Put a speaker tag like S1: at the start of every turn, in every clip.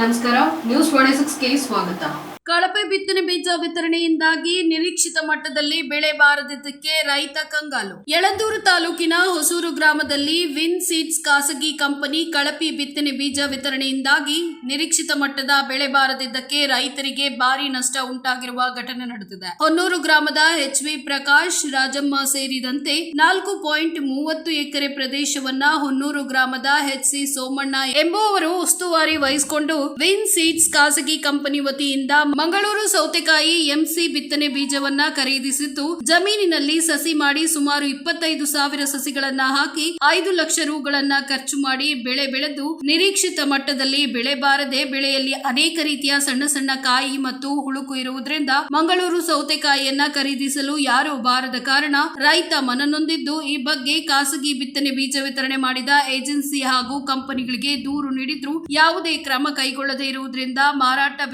S1: ನಮಸ್ಕಾರ, ನ್ಯೂಸ್ 26ಗೆ ಸ್ವಾಗತ.
S2: ಕಳಪೆ ಬಿತ್ತನೆ ಬೀಜ ವಿತರಣೆಯಿಂದಾಗಿ ನಿರೀಕ್ಷಿತ ಮಟ್ಟದಲ್ಲಿ ಬೆಳೆ ಬಾರದಿದ್ದಕ್ಕೆ ರೈತ ಕಂಗಾಲು. ಯಳಂದೂರು ತಾಲೂಕಿನ ಹೊಸೂರು ಗ್ರಾಮದಲ್ಲಿ ವಿನ್ ಸೀಡ್ಸ್ ಖಾಸಗಿ ಕಂಪನಿ ಕಳಪೆ ಬಿತ್ತನೆ ಬೀಜ ವಿತರಣೆಯಿಂದಾಗಿ ನಿರೀಕ್ಷಿತ ಮಟ್ಟದ ಬೆಳೆ ಬಾರದಿದ್ದಕ್ಕೆ ರೈತರಿಗೆ ಭಾರಿ ನಷ್ಟ ಉಂಟಾಗಿರುವ ಘಟನೆ ನಡೆದಿದೆ. ಹೊನ್ನೂರು ಗ್ರಾಮದ HV ಪ್ರಕಾಶ್, ರಾಜಮ್ಮ ಸೇರಿದಂತೆ 4.30 ಎಕರೆ ಪ್ರದೇಶವನ್ನ ಹೊನ್ನೂರು ಗ್ರಾಮದ HC ಸೋಮಣ್ಣ ಎಂಬುವವರು ಉಸ್ತುವಾರಿ ವಹಿಸಿಕೊಂಡು ವಿನ್ ಸೀಡ್ಸ್ ಖಾಸಗಿ ಕಂಪನಿ ವತಿಯಿಂದ ಮಂಗಳೂರು ಸೌತೆಕಾಯಿ MC ಬಿತ್ತನೆ ಬೀಜವನ್ನ ಖರೀದಿಸಿದ್ದು, ಜಮೀನಿನಲ್ಲಿ ಸಸಿ ಮಾಡಿ ಸುಮಾರು 25,000 ಸಸಿಗಳನ್ನ ಹಾಕಿ 5 ಲಕ್ಷ ರುಗಳನ್ನ ಖರ್ಚು ಮಾಡಿ ಬೆಳೆ ಬೆಳೆದು ನಿರೀಕ್ಷಿತ ಮಟ್ಟದಲ್ಲಿ ಬೆಳೆ ಬಾರದೆ ಬೆಳೆಯಲ್ಲಿ ಅನೇಕ ರೀತಿಯ ಸಣ್ಣ ಸಣ್ಣ ಕಾಯಿ ಮತ್ತು ಹುಳುಕು ಇರುವುದರಿಂದ ಮಂಗಳೂರು ಸೌತೆಕಾಯಿಯನ್ನ ಖರೀದಿಸಲು ಯಾರೂ ಬಾರದ ಕಾರಣ ರೈತ ಮನನೊಂದಿದ್ದು, ಈ ಬಗ್ಗೆ ಖಾಸಗಿ ಬಿತ್ತನೆ ಬೀಜ ವಿತರಣೆ ಮಾಡಿದ ಏಜೆನ್ಸಿ ಹಾಗೂ ಕಂಪನಿಗಳಿಗೆ ದೂರು ನೀಡಿದ್ರು ಯಾವುದೇ ಕ್ರಮ ಕೈಗೊಳ್ಳದೇ ಇರುವುದರಿಂದ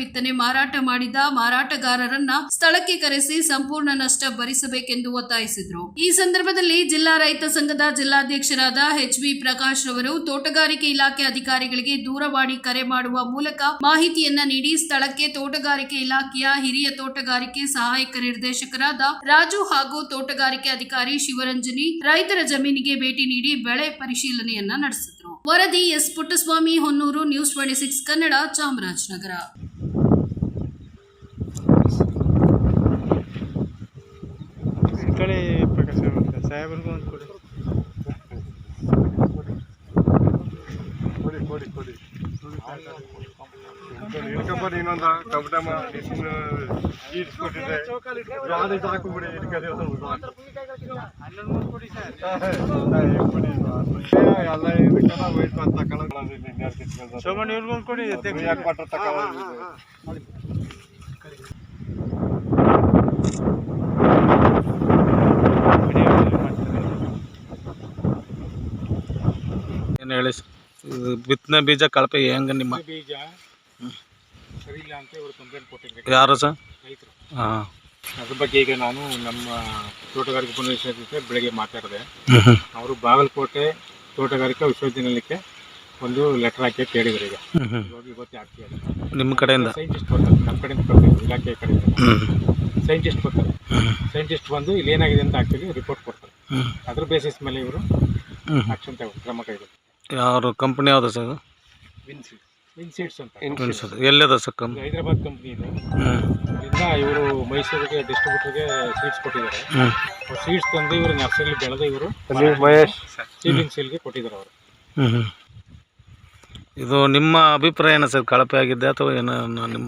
S2: ಬಿತ್ತನೆ ಮಾರಾಟ ಮಾಡಿದ ಮಾರಾಟಗಾರರನ್ನ ಸ್ಥಳಕ್ಕೆ ಕರೆಸಿ ಸಂಪೂರ್ಣ ನಷ್ಟ ಭರಿಸಬೇಕೆಂದು ಒತ್ತಾಯಿಸಿದರು. ಈ ಸಂದರ್ಭದಲ್ಲಿ ಜಿಲ್ಲಾ ರೈತ ಸಂಘದ ಜಿಲ್ಲಾಧ್ಯಕ್ಷರಾದ HV ಪ್ರಕಾಶ್ ರವರು ತೋಟಗಾರಿಕೆ ಇಲಾಖೆ ಅಧಿಕಾರಿಗಳಿಗೆ ದೂರವಾಣಿ ಕರೆ ಮಾಡುವ ಮೂಲಕ ಮಾಹಿತಿಯನ್ನ ನೀಡಿ ಸ್ಥಳಕ್ಕೆ ತೋಟಗಾರಿಕೆ ಇಲಾಖೆಯ ಹಿರಿಯ ತೋಟಗಾರಿಕೆ ಸಹಾಯಕ ನಿರ್ದೇಶಕರಾದ ರಾಜು ಹಾಗೂ ತೋಟಗಾರಿಕೆ ಅಧಿಕಾರಿ ಶಿವರಂಜನಿ ರೈತರ ಜಮೀನಿಗೆ ಭೇಟಿ ನೀಡಿ ಬೆಳೆ ಪರಿಶೀಲನೆಯನ್ನ ನಡೆಸಿದರು. ವರದಿ S. ಪುಟ್ಟಸ್ವಾಮಿ, ಹೊನ್ನೂರು, ನ್ಯೂಸ್ 26 ಕನ್ನಡ, ಚಾಮರಾಜನಗರ.
S3: ಕಡೆ ಪ್ರಕಾಶ್ ಸಾಹೇಬ್ರಿಗೂ ಒಂದು ಕೊಡಿ
S4: ಹಿಡ್ಕೊಂಬರಿ ಇನ್ನೊಂದು ಕಬಡಮ್ಮ ಈಡ್ಸ್ಕೊಟ್ಟಿದೆ ಗಾಡಿ ಹಾಕೊಂಬಿಡಿ ಹಿಡ್ಕದೆ ಎಲ್ಲ ಇದಕ್ಕೆಲ್ಲ ವೈಟ್ ಅಂತ ತಗೊಳ್ಳೋದು
S3: ಸೋಮಣ್ಣ ಇವ್ರಿಗೊಂದು ಕೊಡಿ
S4: ಕೊಟ್ಟರೆ ತಗೊಳ್ಳೋದು.
S5: ಏನು ಹೇಳಿ, ಬಿತ್ತನೆ ಬೀಜ ಕಳಪೆ ಹೆಂಗೆ ನಿಮ್ಮ
S3: ಬೀಜ ಸರಿ ಇಲ್ಲ ಅಂತ ಇವರು ಕಂಪ್ಲೇಂಟ್ ಕೊಟ್ಟಿದ್ರು.
S5: ಯಾರು ಸರ್?
S3: ರೈತರು.
S5: ಹಾಂ,
S3: ಅದ್ರ ಬಗ್ಗೆ ಈಗ ನಾನು ನಮ್ಮ ತೋಟಗಾರಿಕೆ ಉಪನಿಷತ್ತಿಗೆ ಬೆಳಗ್ಗೆ ಮಾತಾಡಿದೆ. ಅವರು ಬಾಗಲಕೋಟೆ ತೋಟಗಾರಿಕಾ ವಿಶ್ವವಿದ್ಯಾನಿಲಯಕ್ಕೆ ಒಂದು ಲೆಟರ್ ಹಾಕಿ ಕೇಳಿದ್ರು. ಈಗ ಇವತ್ತು ಆಗ್ತಿದೆ.
S5: ನಿಮ್ಮ ಕಡೆಯಿಂದ
S3: ಸೈಂಟಿಸ್ಟ್ ಬರ್ತಾರೆ, ನಮ್ಮ ಕಡೆಯಿಂದ ಬರ್ತಾರೆ, ಇಲಾಖೆ ಕಡೆಯಿಂದ ಸೈಂಟಿಸ್ಟ್ ಬರ್ತಾರೆ. ಸೈಂಟಿಸ್ಟ್ ಬಂದು ಇಲ್ಲಿ ಏನಾಗಿದೆ ಅಂತ ಆಗ್ತೀವಿ ರಿಪೋರ್ಟ್ ಕೊಡ್ತಾರೆ. ಅದ್ರ ಬೇಸಿಸ್ ಮೇಲೆ ಇವರು ಆಕ್ಷನ್ ಕ್ರಮ ಕೈಗೊಳ್ತಾರೆ.
S5: ಯಾರು ಕಂಪ್ನಿ ಯಾವುದು ಸರ್?
S3: ವಿನ್ ಸೀಡ್ಸ್ ಅಂತ
S5: ಎಲ್ಲಿದೆ ಸರ್ ಕಂಪ್ನಿ?
S3: ಹೈದರಾಬಾದ್ ಕಂಪ್ನಿ ಇದೆ. ಇದರಿಂದ ಇವರು ಮೈಸೂರಿಗೆ ಡಿಸ್ಟ್ರಿಬ್ಯೂಟರ್ಗೆ ಸೀಡ್ಸ್ ಕೊಟ್ಟಿದ್ದಾರೆ. ಸೀಡ್ಸ್ ತಂದು ಇವರು ನರ್ಸರಿ ಬೆಳೆದ ಇವರು ಸೀಡಿಂಗ್ ಸೇಲ್ಗೆ ಕೊಟ್ಟಿದ್ದಾರೆ ಅವರು.
S5: ಇದು ನಿಮ್ಮ ಅಭಿಪ್ರಾಯ ಏನು ಸರ್? ಕಳಪೆ ಆಗಿದ್ದೆ ಅಥವಾ ಏನು? ನಿಮ್ಮ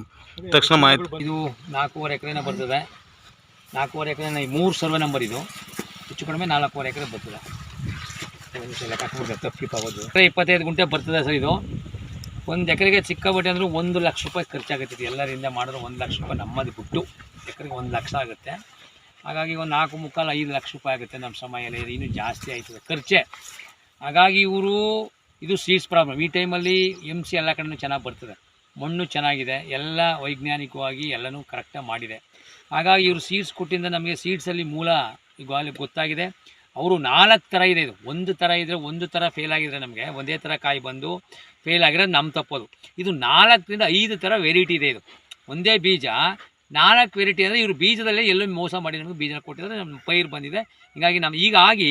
S5: ತಕ್ಷಣ ಮಾಹಿತಿ.
S6: ಇದು 4.5 ಎಕರೆನ ಬರ್ತದೆ. 4.5 ಎಕರೆನ 3 ಸರ್ವೆ ನಂಬರ್. ಇದು ಹೆಚ್ಚು ಕಡಿಮೆ 4.5 ಎಕರೆ ಬರ್ತದೆ. ತಪ್ಪಿಪ್ಪಾಗೋದು 25 ಗುಂಟೆ ಬರ್ತದೆ ಸರ್. ಇದು 1 ಎಕರೆಗೆ ಸಿಕ್ಕಾಬಟ್ಟೆ ಅಂದರೆ 1 ಲಕ್ಷ ರೂಪಾಯಿ ಖರ್ಚಾಗುತ್ತೆ. ಎಲ್ಲರಿಂದ ಮಾಡಿದ್ರೆ 1 ಲಕ್ಷ ರೂಪಾಯಿ ನಮ್ಮದು ಬಿಟ್ಟು ಎಕರೆಗೆ 1 ಲಕ್ಷ ಆಗುತ್ತೆ. ಹಾಗಾಗಿ ಒಂದು 4.25 5 ಲಕ್ಷ ರೂಪಾಯಿ ಆಗುತ್ತೆ. ನಮ್ಮ ಸಮಯ ಎಲ್ಲ ಇನ್ನೂ ಜಾಸ್ತಿ ಆಯ್ತದೆ ಖರ್ಚೆ. ಹಾಗಾಗಿ ಇವರು ಇದು ಸೀಡ್ಸ್ ಪ್ರಾಬ್ಲಮ್. ಈ ಟೈಮಲ್ಲಿ MC ಎಲ್ಲ ಕಡೆಯೂ ಚೆನ್ನಾಗಿ ಬರ್ತದೆ, ಮಣ್ಣು ಚೆನ್ನಾಗಿದೆ, ಎಲ್ಲ ವೈಜ್ಞಾನಿಕವಾಗಿ ಎಲ್ಲನೂ ಕರೆಕ್ಟಾಗಿ ಮಾಡಿದೆ. ಹಾಗಾಗಿ ಇವರು ಸೀಡ್ಸ್ ಕೊಟ್ಟಿಂದ ನಮಗೆ ಸೀಡ್ಸಲ್ಲಿ ಮೂಲ ಈಗ ಗೊತ್ತಾಗಿದೆ. ಅವರು 4 ಥರ ಇದೆ. ಇದು ಒಂದು ಥರ ಇದ್ದರೆ, ಒಂದು ಥರ ಫೇಲ್ ಆಗಿದ್ರೆ ನಮಗೆ ಒಂದೇ ಥರ ಕಾಯಿ ಬಂದು ಫೇಲ್ ಆಗಿರೋದು ನಮ್ಮ ತಪ್ಪೋದು. ಇದು 4ರಿಂದ 5 ಥರ ವೆರೈಟಿ ಇದೆ. ಇದು ಒಂದೇ ಬೀಜ 4 ವೆರೈಟಿ ಅಂದರೆ ಇವರು ಬೀಜದಲ್ಲೇ ಎಲ್ಲೋ ಮೋಸ ಮಾಡಿ ನಮಗೆ ಬೀಜ ಕೊಟ್ಟಿದ್ದಾರೆ. ನಮ್ಮ ಪೈರು ಬಂದಿದೆ. ಹೀಗಾಗಿ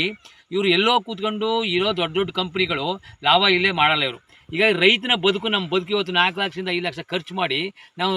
S6: ಇವರು ಎಲ್ಲೋ ಕೂತ್ಕೊಂಡು ಇರೋ ದೊಡ್ಡ ದೊಡ್ಡ ಕಂಪ್ನಿಗಳು ಲಾಭ ಇಲ್ಲೇ ಮಾಡಲ್ಲ. ಇವರು ಈಗ ರೈತನ ಬದುಕು, ನಮ್ಮ ಬದುಕು ಇವತ್ತು 4 ಲಕ್ಷದಿಂದ 5 ಲಕ್ಷ ಖರ್ಚು ಮಾಡಿ ನಾವು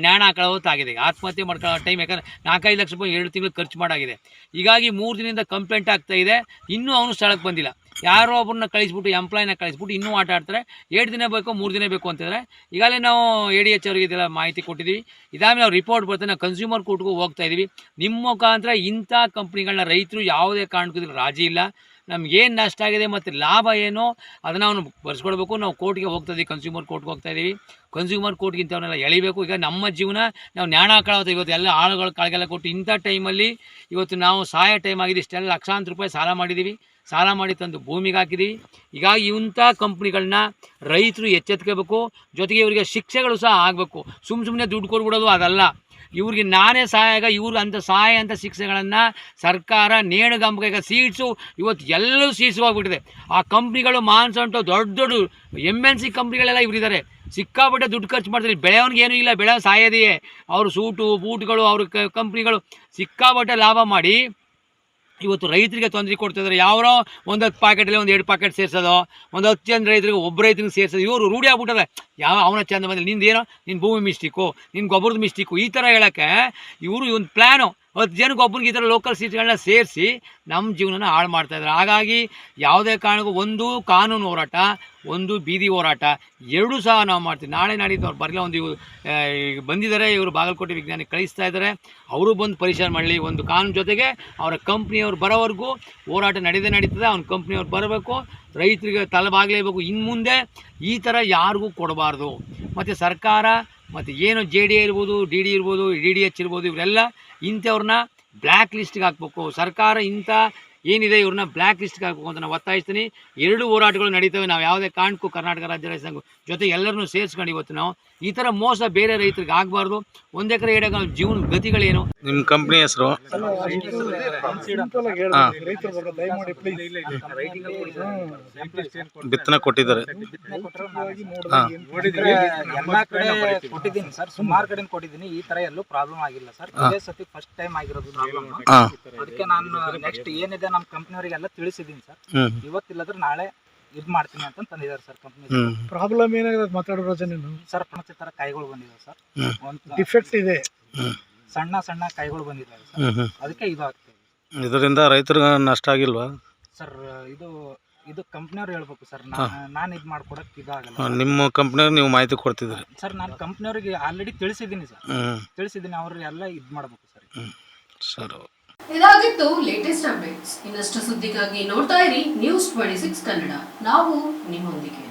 S6: ನ್ಯಾಣ ಹಾಕೊಳ್ಳೋತ್ತಾಗಿದೆ. ಆತ್ಮಹತ್ಯೆ ಮಾಡ್ಕೊಳ್ಳೋ ಟೈಮ್. ಯಾಕಂದರೆ 4-5 ಲಕ್ಷ ರೂಪಾಯಿ 2 ತಿಂಗಳು ಖರ್ಚು ಮಾಡಾಗಿದೆ. ಹೀಗಾಗಿ 3 ದಿನದಿಂದ ಕಂಪ್ಲೇಂಟ್ ಆಗ್ತಾಯಿದೆ. ಇನ್ನೂ ಅವನು ಸ್ಥಳಕ್ಕೆ ಬಂದಿಲ್ಲ. ಯಾರೋ ಒಬ್ಬರನ್ನ ಕಳಿಸ್ಬಿಟ್ಟು, ಎಂಪ್ಲಾಯ್ನ ಕಳಿಸ್ಬಿಟ್ಟು ಇನ್ನೂ ಆಟ ಆಡ್ತಾರೆ. 2 ದಿನ ಬೇಕು, 3 ದಿನ ಬೇಕು ಅಂತಿದ್ರೆ. ಈಗಾಗಲೇ ನಾವು ADH ಅವರಿಗೆ ಇದೆಲ್ಲ ಮಾಹಿತಿ ಕೊಟ್ಟಿದ್ದೀವಿ. ಇದಾದಮೇಲೆ ನಾವು ರಿಪೋರ್ಟ್ ಬರ್ತಾರೆ. ನಾವು ಕನ್ಸ್ಯೂಮರ್ ಕೋರ್ಟ್ಗೂ ಹೋಗ್ತಾ ಇದ್ದೀವಿ. ನಿಮ್ಮ ಮುಖಾಂತರ ಇಂಥ ಕಂಪ್ನಿಗಳನ್ನ ರೈತರು ಯಾವುದೇ ಕಾರಣಕ್ಕೂ ರಾಜಿ ಇಲ್ಲ. ನಮಗೇನು ನಷ್ಟ ಆಗಿದೆ ಮತ್ತು ಲಾಭ ಏನು ಅದನ್ನು ಅವನು ಬರ್ಸ್ಕೊಡ್ಬೇಕು. ನಾವು ಕೋರ್ಟ್ಗೆ ಹೋಗ್ತಾ ಇದ್ದೀವಿ, ಕನ್ಸ್ಯೂಮರ್ ಕೋರ್ಟ್ಗೆ ಹೋಗ್ತಾ ಇದ್ದೀವಿ. ಕನ್ಸ್ಯೂಮರ್ ಕೋರ್ಟ್ಗಿಂತವನ್ನೆಲ್ಲ ಎಳಿಬೇಕು. ಈಗ ನಮ್ಮ ಜೀವನ ನಾವು ನ್ಯಾಣ ಹಾಕೊಳ್ಳೋದು. ಇವತ್ತು ಎಲ್ಲ ಆಳುಗಳು ಕಾಳಿಗೆಲ್ಲ ಕೊಟ್ಟು ಇಂಥ ಟೈಮಲ್ಲಿ ಇವತ್ತು ನಾವು ಸಹಾಯ ಟೈಮ್ ಆಗಿದೆ. ಇಷ್ಟೆಲ್ಲ ಲಕ್ಷಾಂತರ ರೂಪಾಯಿ ಸಾಲ ಮಾಡಿದ್ದೀವಿ. ಸಾಲ ಮಾಡಿ ತಂದು ಭೂಮಿಗೆ ಹಾಕಿದ್ದೀವಿ. ಹೀಗಾಗಿ ಇಂಥ ಕಂಪ್ನಿಗಳನ್ನ ರೈತರು ಎಚ್ಚೆತ್ಕೋಬೇಕು. ಜೊತೆಗೆ ಇವರಿಗೆ ಶಿಕ್ಷೆಗಳು ಸಹ ಆಗಬೇಕು. ಸುಮ್ಮನೆ ದುಡ್ಡು ಕೊಡ್ಬಿಡೋದು ಅದಲ್ಲ. ಇವ್ರಿಗೆ ನಾನೇ ಸಹಾಯ, ಇವ್ರಿಗೆ ಅಂಥ ಸಹಾಯ ಅಂತ ಶಿಕ್ಷೆಗಳನ್ನು ಸರ್ಕಾರ ನೇಣುಗಂಬ. ಈಗ ಸೀಡ್ಸು ಇವತ್ತು ಎಲ್ಲರೂ ಸೀಡ್ಸ್ ಹೋಗ್ಬಿಟ್ಟಿದೆ. ಆ ಕಂಪ್ನಿಗಳು ಮಾನ್ಸಂಟು ದೊಡ್ಡ ದೊಡ್ಡ MNC ಕಂಪ್ನಿಗಳೆಲ್ಲ ಇವರಿದ್ದಾರೆ. ಸಿಕ್ಕಾಪಟ್ಟೆ ದುಡ್ಡು ಖರ್ಚು ಮಾಡ್ತಾರೆ. ಬೆಳೆಯೋನಿಗೆ ಏನೂ ಇಲ್ಲ, ಬೆಳೆ ಸಾಯೋದೆಯೇ. ಅವರು ಸೂಟು ಬೂಟ್ಗಳು ಅವ್ರ ಕಂಪ್ನಿಗಳು ಸಿಕ್ಕಾಪಟ್ಟೆ ಲಾಭ ಮಾಡಿ ಇವತ್ತು ರೈತರಿಗೆ ತೊಂದರೆ ಕೊಡ್ತಿದ್ದಾರೆ. ಯಾರೋ ಒಂದು 10 ಪ್ಯಾಕೆಟಲ್ಲಿ ಒಂದು 2 ಪ್ಯಾಕೆಟ್ ಸೇರಿಸೋದು, ಒಂದು 10 ಜನ ರೈತರಿಗೆ ಒಬ್ಬ ರೈತನಿಗೆ ಸೇರಿಸೋದು, ಇವರು ರೂಢಿ ಆಗ್ಬಿಟ್ಟಾರೆ. ಅವನ ಚಂದ ಬಂದಿಲ್ಲ, ನಿಂದೇನೋ ನಿನ್ನ ಭೂಮಿ ಮಿಸ್ಟೇಕು, ನಿನ್ನ ಗೊಬ್ಬರದ ಮಿಸ್ಟೇಕು, ಈ ಥರ ಹೇಳೋಕ್ಕೆ ಇವರು ಒಂದು ಪ್ಲ್ಯಾನು 10 ಜನಕ್ಕೆ ಒಬ್ಬನಿಗೆ ಈ ಥರ ಲೋಕಲ್ ಸೀಟ್ಗಳನ್ನ ಸೇರಿಸಿ ನಮ್ಮ ಜೀವನನ ಹಾಳು ಮಾಡ್ತಾಯಿದ್ದಾರೆ. ಹಾಗಾಗಿ ಯಾವುದೇ ಕಾರಣಕ್ಕೂ ಒಂದು ಕಾನೂನು ಹೋರಾಟ, ಒಂದು ಬೀದಿ ಹೋರಾಟ, ಎರಡೂ ಸಹ ನಾವು ಮಾಡ್ತೀವಿ. ನಾಳೆ ನಾಡಿದ್ದು ಅವ್ರು ಬರಲಿಲ್ಲ, ಒಂದು ಈಗ ಬಂದಿದ್ದಾರೆ, ಇವರು ಬಾಗಲಕೋಟೆ ವಿಜ್ಞಾನಿ ಕಳಿಸ್ತಾ ಇದ್ದಾರೆ, ಅವರು ಬಂದು ಪರಿಶೀಲನೆ ಮಾಡಲಿ. ಒಂದು ಕಾನೂನು ಜೊತೆಗೆ ಅವರ ಕಂಪ್ನಿಯವ್ರು ಬರೋವರೆಗೂ ಹೋರಾಟ ನಡೀತದೆ. ಅವ್ನ ಕಂಪ್ನಿಯವ್ರು ಬರಬೇಕು, ರೈತರಿಗೆ ತಲೆಬಾಗಲೇಬೇಕು. ಇನ್ನು ಮುಂದೆ ಈ ಥರ ಯಾರಿಗೂ ಕೊಡಬಾರ್ದು. ಮತ್ತು ಸರ್ಕಾರ ಮತ್ತು ಏನು JDA ಇರ್ಬೋದು, DD ಇರ್ಬೋದು, DDH ಇರ್ಬೋದು, ಇವರೆಲ್ಲ ಇಂಥವ್ರನ್ನ ಬ್ಲ್ಯಾಕ್ ಲಿಸ್ಟ್ಗೆ ಹಾಕ್ಬೇಕು. ಸರ್ಕಾರ ಇಂಥ ಏನಿದೆ ಇವ್ರನ್ನ ಬ್ಲ್ಯಾಕ್ ಲಿಸ್ಟ್ಗೆ ಹಾಕಬೇಕು ಅಂತ ನಾನು ಒತ್ತಾಯಿಸ್ತೀನಿ. 2 ಹೋರಾಟಗಳು ನಡೀತವೆ. ನಾವು ಯಾವುದೇ ಕಾರಣಕ್ಕೂ ಕರ್ನಾಟಕ ರಾಜ್ಯ ರೈತ ಸಂಘ ಜೊತೆ ಎಲ್ಲರನ್ನೂ ಸೇರಿಸ್ಕೊಂಡು ಇವತ್ತು ನಾವು ಈ ಥರ ಮೋಸ ಬೇರೆ ರೈತರಿಗೆ ಆಗಬಾರ್ದು. 1 ಎಕರೆ 2 ಎಕರೆ ಜೀವನ ಗತಿಗಳೇನು?
S5: ನಿಮ್ಮ ಕಂಪ್ನಿ ಹೆಸರು? ಬಿತ್ತನೆ ಕೊಟ್ಟಿದ್ದಾರೆ.
S7: ಎಲ್ಲಾ ಕಡೆ ಕೊಟ್ಟಿದ್ದೀನಿ ಸರ್, ಸುಮಾರು ಕಡೆ ಕೊಟ್ಟಿದ್ದೀನಿ. ಈ ತರ ಎಲ್ಲೂ ಪ್ರಾಬ್ಲಮ್ ಆಗಿಲ್ಲ ಸರ್. ಇದೇ ಸತಿ ಫಸ್ಟ್ ಟೈಮ್ ಆಗಿರೋದು ಪ್ರಾಬ್ಲಮ್. ಅದಕ್ಕೆ ನಾನು ನೆಕ್ಸ್ಟ್ ಏನಿದೆ ನಮ್ಮ ಕಂಪ್ನಿಯವರಿಗೆಲ್ಲ ತಿಳಿಸಿದ್ದೀನಿ ಸರ್. ಇವತ್ತಿಲ್ಲದ್ರೆ ನಾಳೆ ಇದು ಮಾಡ್ತೀನಿ ಅಂತ ತಂದಿದ್ದಾರೆ ಸರ್ ಕಂಪ್ನಿ.
S8: ಪ್ರಾಬ್ಲಮ್ ಏನಾಗಿದೆ ಮಾತಾಡೋ ನೀನು
S7: ಸರ್? ಪ್ರಮುಖ ತರ ಕಾಯಿಗಳು ಬಂದಿದೆ ಸರ್, ಒಂದು
S8: ಡಿಫೆಕ್ಟ್ ಇದೆ,
S7: ಸಣ್ಣ ಸಣ್ಣ ಕಾಯಿಗಳು ಬಂದಿದ್ದಾವೆ ಸರ್. ಅದಕ್ಕೆ ಇದು ಆಗ್ತದೆ.
S5: ಇದರಿಂದ ರೈತರಿಗೆ ನಷ್ಟ ಆಗಿಲ್ವಾ
S7: ಸರ್? ಇದು ಕಂಪ್ನಿಯವ್ರು ಹೇಳ್ಬೇಕು ಸರ್. ನಾನು ಇದು ಮಾಡ್ಕೊಡಕ್ಕೆ ಇದಾಗಲ್ಲ.
S5: ನಿಮ್ಮ ಕಂಪ್ನಿಯವ್ರು ನೀವು ಮಾಹಿತಿ ಕೊಡ್ತಿದ್ರಿ
S7: ಸರ್? ನಾನು ಕಂಪ್ನಿಯವ್ರಿಗೆ ಆಲ್ರೆಡಿ ತಿಳಿಸಿದ್ದೀನಿ ಸರ್, ತಿಳಿಸಿದ್ದೀನಿ. ಅವ್ರು ಎಲ್ಲ ಇದು ಮಾಡ್ಬೇಕು ಸರ್.
S5: ಸರ್,
S1: ಇದಾಗಿತ್ತು ಲೇಟೆಸ್ಟ್ ಅಪ್ಡೇಟ್ಸ್. ಇನ್ನಷ್ಟು ಸುದ್ದಿಗಾಗಿ ನೋಡ್ತಾ ಇರಿ News 26 ಕನ್ನಡ. ನಾವು ನಿಮ್ಮೊಂದಿಗೆ.